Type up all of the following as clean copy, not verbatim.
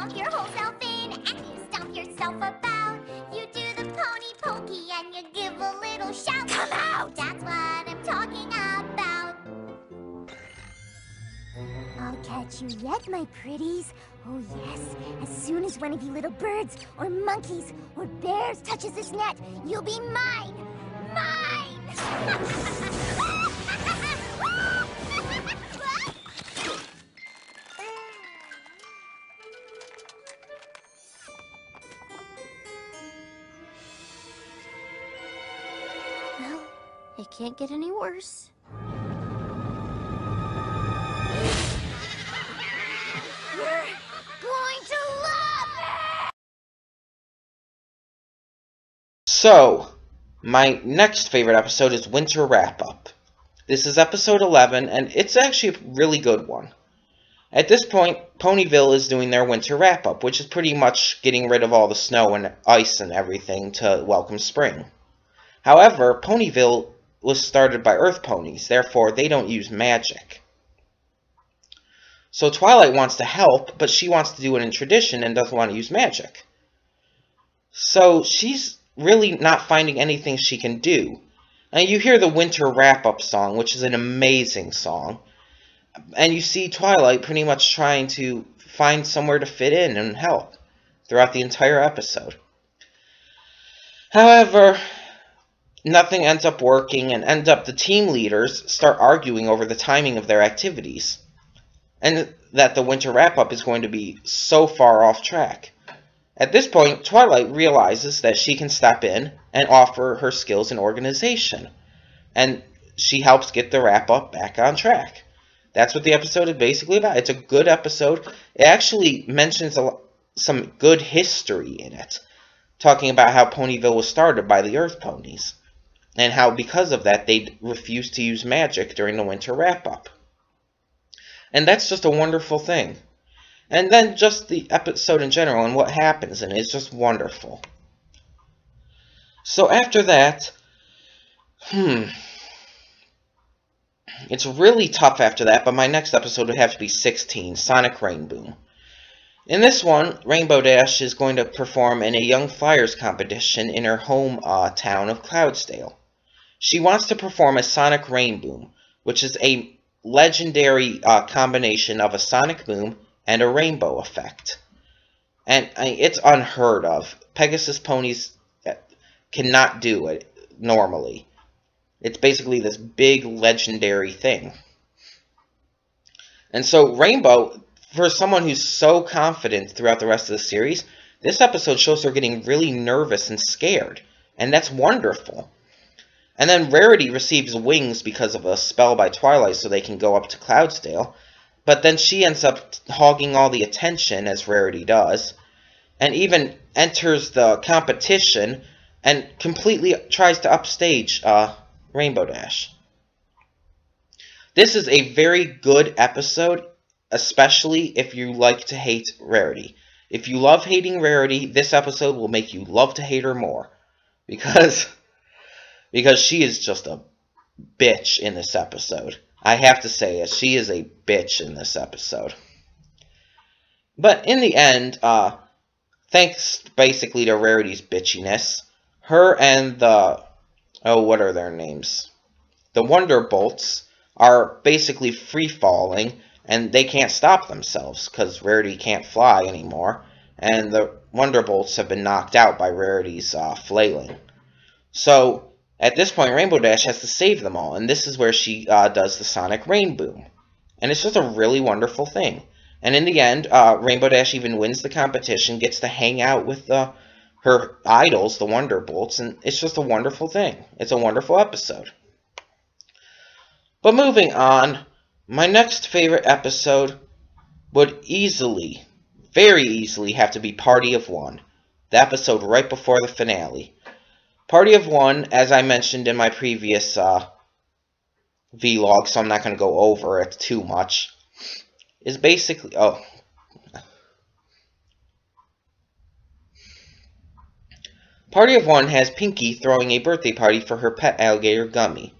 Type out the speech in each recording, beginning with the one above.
stomp your whole self in, and you stomp yourself about. You do the pony pokey and you give a little shout. Come out! That's what I'm talking about. I'll catch you yet, my pretties. Oh yes, as soon as one of you little birds, or monkeys, or bears touches this net, you'll be mine! Mine! Well, it can't get any worse. You're going to love it! So, my next favorite episode is Winter Wrap-Up. This is episode 11, and it's actually a really good one. At this point, Ponyville is doing their winter wrap-up, which is pretty much getting rid of all the snow and ice and everything to welcome spring. However, Ponyville was started by Earth ponies, therefore they don't use magic. So Twilight wants to help, but she wants to do it in tradition and doesn't want to use magic. So she's really not finding anything she can do. And you hear the winter wrap-up song, which is an amazing song. And you see Twilight pretty much trying to find somewhere to fit in and help throughout the entire episode. However, nothing ends up working, and the team leaders start arguing over the timing of their activities. And that the winter wrap-up is going to be so far off track. At this point, Twilight realizes that she can step in and offer her skills in organization. And she helps get the wrap-up back on track. That's what the episode is basically about. It's a good episode. It actually mentions some good history in it. Talking about how Ponyville was started by the Earth Ponies. And how because of that, they refused to use magic during the winter wrap-up. And that's just a wonderful thing. And then just the episode in general and what happens in it is just wonderful. So after that, it's really tough after that, but my next episode would have to be 16, Sonic Rainboom. In this one, Rainbow Dash is going to perform in a Young Flyers competition in her home town of Cloudsdale. She wants to perform as Sonic Rainboom, which is a legendary combination of a sonic boom and a rainbow effect. And it's unheard of. Pegasus ponies cannot do it normally. It's basically this big legendary thing. And so Rainbow, for someone who's so confident throughout the rest of the series, this episode shows her getting really nervous and scared. And that's wonderful. And then Rarity receives wings because of a spell by Twilight so they can go up to Cloudsdale. But then she ends up hogging all the attention, as Rarity does. And even enters the competition and completely tries to upstage Rainbow Dash. This is a very good episode, especially if you like to hate Rarity. If you love hating Rarity, this episode will make you love to hate her more. Because she is just a bitch in this episode. I have to say it. She is a bitch in this episode. But in the end, thanks basically to Rarity's bitchiness, her and the... oh, what are their names? The Wonderbolts are basically free-falling, and they can't stop themselves, because Rarity can't fly anymore, and the Wonderbolts have been knocked out by Rarity's flailing. So, at this point, Rainbow Dash has to save them all, and this is where she does the Sonic Rainboom. And it's just a really wonderful thing. And in the end, Rainbow Dash even wins the competition, gets to hang out with her idols, the Wonderbolts, and it's just a wonderful thing. It's a wonderful episode. But moving on, my next favorite episode would easily, very easily, have to be Party of One, the episode right before the finale. Party of One, as I mentioned in my previous vlog, so I'm not going to go over it too much, is basically... Party of One has Pinkie throwing a birthday party for her pet alligator Gummy.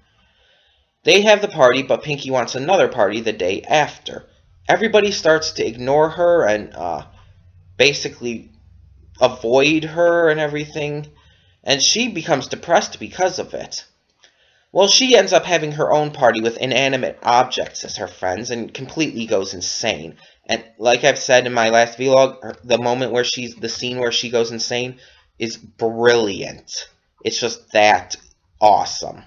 They have the party, but Pinkie wants another party the day after. Everybody starts to ignore her and basically avoid her and everything, and she becomes depressed because of it. Well, she ends up having her own party with inanimate objects as her friends and completely goes insane. And like I've said in my last vlog, the scene where she goes insane is brilliant. It's just that awesome.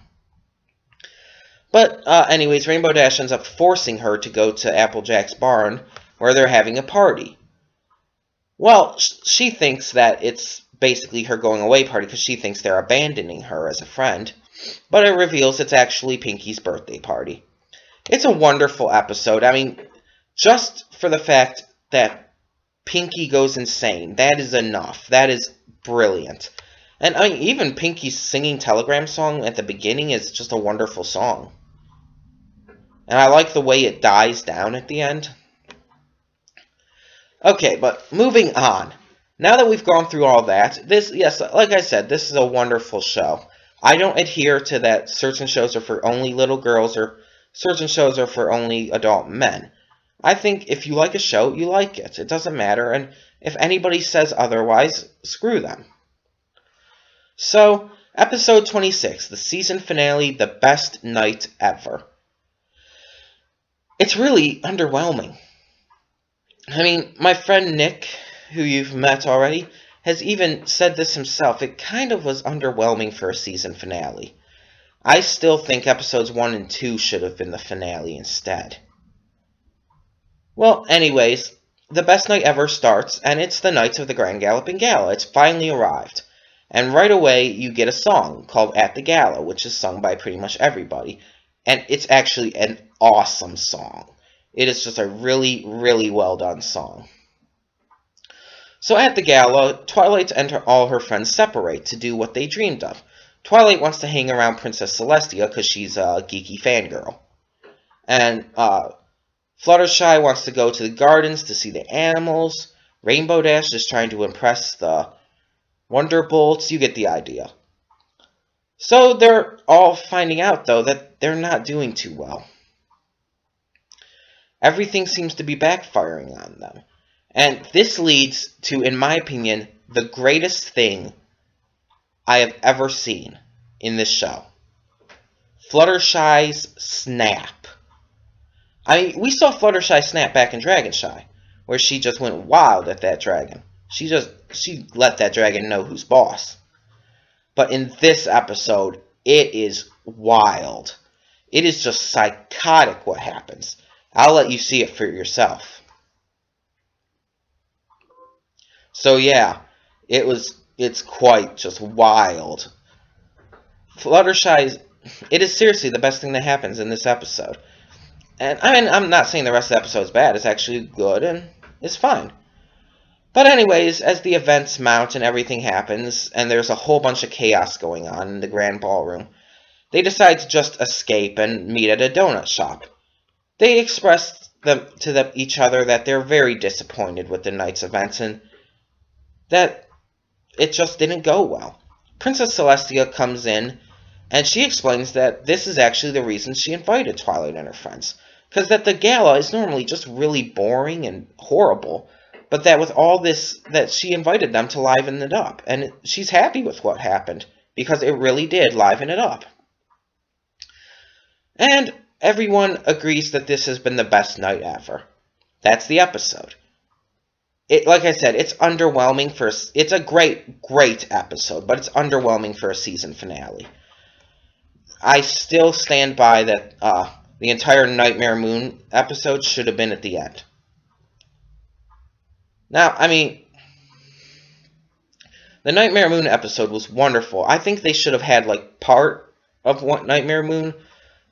But anyways, Rainbow Dash ends up forcing her to go to Applejack's barn where they're having a party. Well, she thinks that it's basically her going away party because she thinks they're abandoning her as a friend. But it reveals it's actually Pinky's birthday party. It's a wonderful episode. I mean, just for the fact that Pinky goes insane, that is enough. That is brilliant. And I mean, even Pinky's singing Telegram song at the beginning is just a wonderful song. And I like the way it dies down at the end. Okay, but moving on. Now that we've gone through all that, yes, like I said, this is a wonderful show. I don't adhere to that certain shows are for only little girls or certain shows are for only adult men. I think if you like a show, you like it. It doesn't matter, and if anybody says otherwise, screw them. So, episode 26, the season finale, the best night ever. It's really underwhelming. I mean, my friend Nick, who you've met already, has even said this himself. It kind of was underwhelming for a season finale. I still think episodes 1 and 2 should have been the finale instead. Well, anyways, the best night ever starts, and it's the Knights of the Grand Galloping Gala. It's finally arrived. And right away, you get a song called At the Gala, which is sung by pretty much everybody. And it's actually an awesome song. It is just a really, really well done song. So at the gala, Twilight and all her friends separate to do what they dreamed of. Twilight wants to hang around Princess Celestia because she's a geeky fangirl. And Fluttershy wants to go to the gardens to see the animals. Rainbow Dash is trying to impress the Wonderbolts. You get the idea. So they're all finding out, though, that they're not doing too well. Everything seems to be backfiring on them. And this leads to, in my opinion, the greatest thing I have ever seen in this show. Fluttershy's snap. I mean, we saw Fluttershy snap back in Dragonshy, where she just went wild at that dragon. She let that dragon know who's boss. But in this episode, it is wild. It is just psychotic what happens. I'll let you see it for yourself. So yeah, it's quite just wild. Fluttershy, it is seriously the best thing that happens in this episode. And I mean, I'm not saying the rest of the episode is bad. It's actually good and it's fine. But anyways, as the events mount and everything happens, and there's a whole bunch of chaos going on in the grand ballroom, they decide to just escape and meet at a donut shop. They express to each other that they're very disappointed with the night's events and that it just didn't go well. Princess Celestia comes in, and she explains that this is actually the reason she invited Twilight and her friends. Because that the gala is normally just really boring and horrible, but that with all this, that she invited them to liven it up. And she's happy with what happened, because it really did liven it up. And everyone agrees that this has been the best night ever. That's the episode. Like I said, it's underwhelming it's a great episode, but it's underwhelming for a season finale. I still stand by that the entire Nightmare Moon episode should have been at the end. Now, I mean, the Nightmare Moon episode was wonderful. I think they should have had, like, part of Nightmare Moon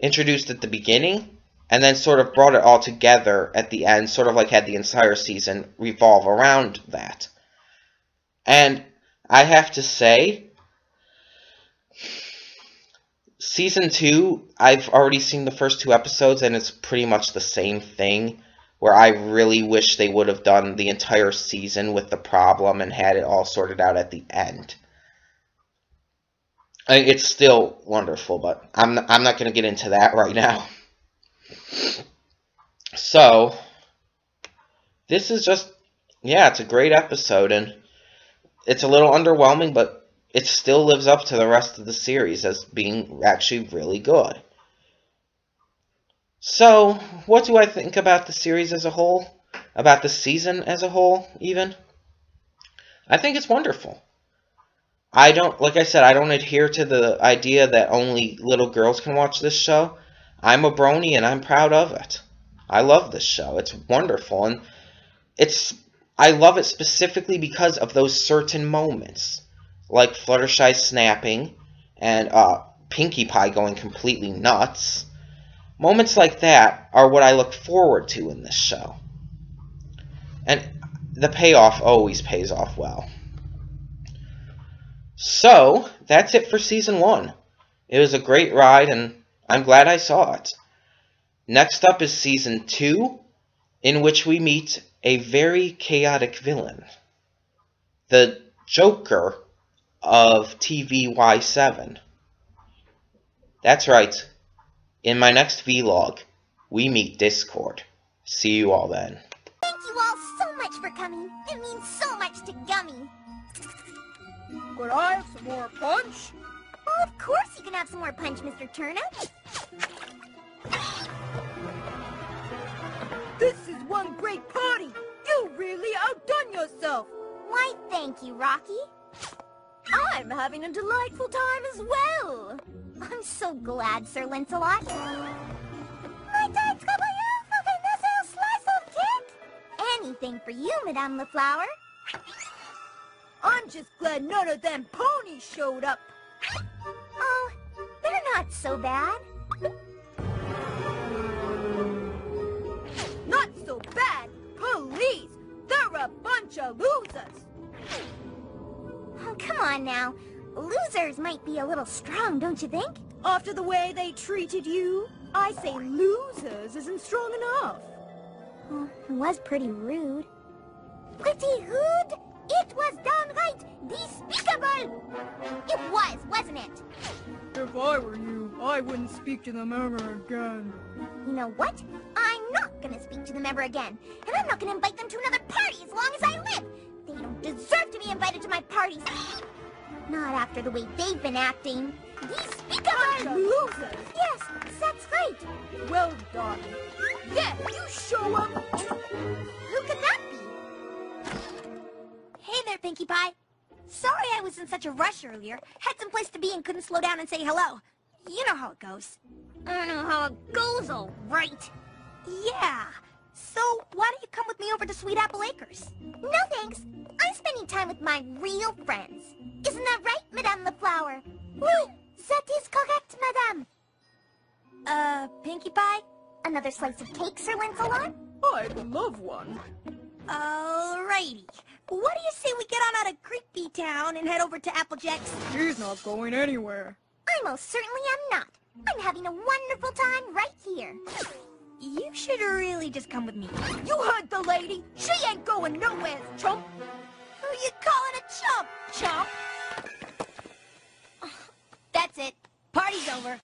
introduced at the beginning, and then sort of brought it all together at the end, sort of like had the entire season revolve around that. And I have to say, Season 2, I've already seen the first 2 episodes, and it's pretty much the same thing, where I really wish they would have done the entire season with the problem and had it all sorted out at the end. I mean, it's still wonderful, but I'm not going to get into that right now. So, this is just Yeah, it's a great episode, and it's a little underwhelming, but it still lives up to the rest of the series as being actually really good. So, what do I think about the series as a whole? About the season as a whole, even? I think it's wonderful. Like I said, I don't adhere to the idea that only little girls can watch this show. I'm a brony and I'm proud of it. I love this show. It's wonderful, and I love it specifically because of those certain moments, like Fluttershy snapping and Pinkie Pie going completely nuts. Moments like that are what I look forward to in this show. And the payoff always pays off well. So, that's it for Season 1. It was a great ride, and I'm glad I saw it. Next up is Season 2, in which we meet a very chaotic villain. The Joker of TVY7. That's right. In my next vlog, we meet Discord. See you all then. Thank you all so much for coming. It means so much to Gummy. Could I have some more punch? Oh, of course you can have some more punch, Mr. Turnip. This is one great party! You really outdone yourself! Why, thank you, Rocky. I'm having a delightful time as well! I'm so glad, Sir Lancelot. Anything for you, Madame LaFlower. I'm just glad none of them ponies showed up. Oh, they're not so bad. Not so bad? Police! They're a bunch of losers! Oh, come on now. Losers might be a little strong, don't you think? After the way they treated you, I say losers isn't strong enough. Oh, it was pretty rude. Pretty rude? It was downright despicable! It was, wasn't it? If I were you, I wouldn't speak to them ever again. You know what? I'm not gonna speak to them ever again. And I'm not gonna invite them to another party as long as I live. They don't deserve to be invited to my parties. Not after the way they've been acting. Despicable! Losers! Yes, that's right. Well done. Yeah, you show 'em. Who could that be? Hey there, Pinkie Pie. Sorry I was in such a rush earlier. Had some place to be and couldn't slow down and say hello. You know how it goes. I don't know how it goes, all right. Yeah. So, why don't you come with me over to Sweet Apple Acres? No thanks. I'm spending time with my real friends. Isn't that right, Madame LaFlower? Oui, that is correct, Madame. Pinkie Pie? Another slice of cake, Sir Lancelot? I'd love one. Alrighty. What do you say we get on out of Creepy Town and head over to Applejack's? He's not going anywhere. I most certainly am not. I'm having a wonderful time right here. You should really just come with me. You heard the lady. She ain't going nowhere, chump. Who you calling a chump, chump? That's it. Party's over.